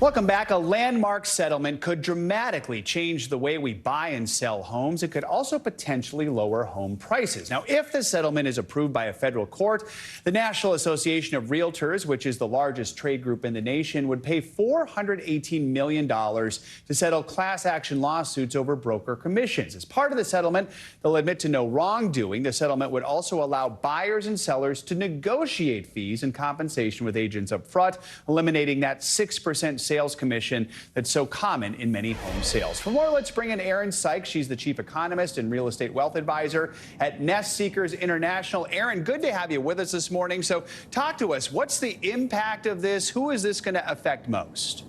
Welcome back. A landmark settlement could dramatically change the way we buy and sell homes. It could also potentially lower home prices. Now, if the settlement is approved by a federal court, the National Association of Realtors, which is the largest trade group in the nation, would pay $418 million to settle class action lawsuits over broker commissions. As part of the settlement, they'll admit to no wrongdoing. The settlement would also allow buyers and sellers to negotiate fees and compensation with agents up front, eliminating that 6% sales commission that's so common in many home sales. For more, let's bring in Erin Sykes. She's the chief economist and real estate wealth advisor at Nest Seekers International. Erin, good to have you with us this morning. So talk to us. What's the impact of this? Who is this going to affect most?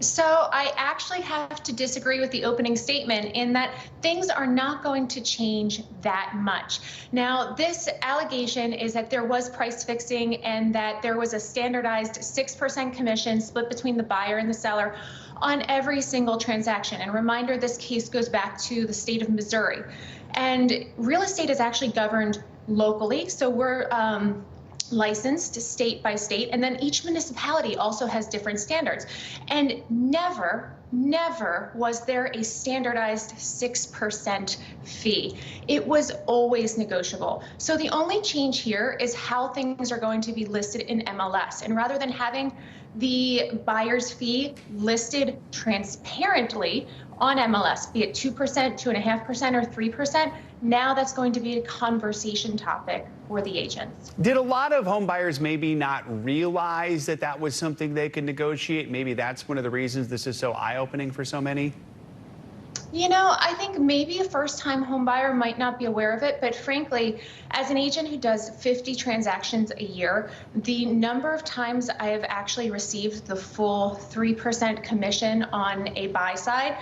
So I actually have to disagree with the opening statement in that things are not going to change that much. Now, this allegation is that there was price fixing and that there was a standardized 6% commission split between the buyer and the seller on every single transaction. And reminder, this case goes back to the state of Missouri. And real estate is actually governed locally. So we're licensed state by state, and then each municipality also has different standards. And never was there a standardized 6% fee. It was always negotiable. So the only change here is how things are going to be listed in MLS. And rather than having the buyer's fee listed transparently on MLS, be it 2%, 2.5%, or 3%, now that's going to be a conversation topic for the agents. Did a lot of home buyers maybe not realize that that was something they could negotiate? Maybe that's one of the reasons this is so eye-opening for so many? You know, I think maybe a first-time home buyer might not be aware of it, but frankly, as an agent who does 50 transactions a year, the number of times I have actually received the full 3% commission on a buy side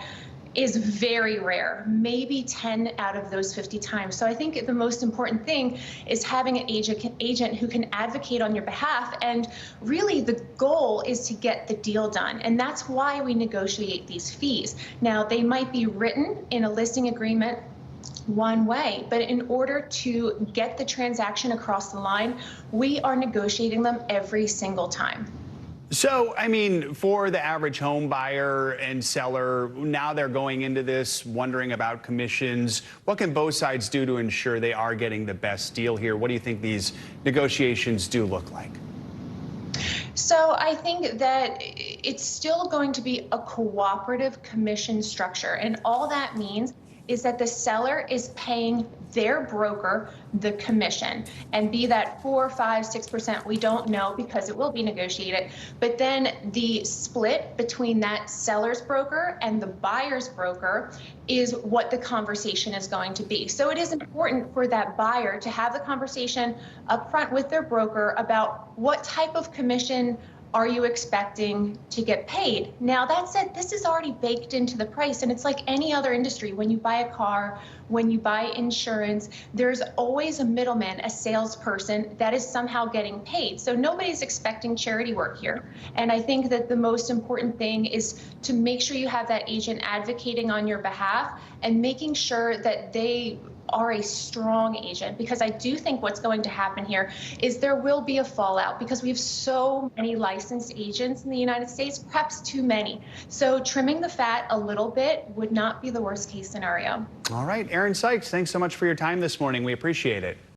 is very rare, maybe 10 out of those 50 times. So I think the most important thing is having an agent who can advocate on your behalf. And really the goal is to get the deal done. And that's why we negotiate these fees. Now, they might be written in a listing agreement one way, but in order to get the transaction across the line, we are negotiating them every single time. So, I mean, for the average home buyer and seller, now they're going into this wondering about commissions. What can both sides do to ensure they are getting the best deal here? What do you think these negotiations do look like? So I think that it's still going to be a cooperative commission structure. And all that means is that the seller is paying their broker the commission, and be that 4, 5, 6%, we don't know because it will be negotiated. But then the split between that seller's broker and the buyer's broker is what the conversation is going to be. So it is important for that buyer to have the conversation up front with their broker about what type of commission are you expecting to get paid? Now, that said, this is already baked into the price, and it's like any other industry. When you buy a car, when you buy insurance, there's always a middleman, a salesperson that is somehow getting paid. So nobody's expecting charity work here. And I think that the most important thing is to make sure you have that agent advocating on your behalf and making sure that they are a strong agent, because I do think what's going to happen here is there will be a fallout because we have so many licensed agents in the United States, perhaps too many. So trimming the fat a little bit would not be the worst case scenario. All right, Erin Sykes, thanks so much for your time this morning. We appreciate it.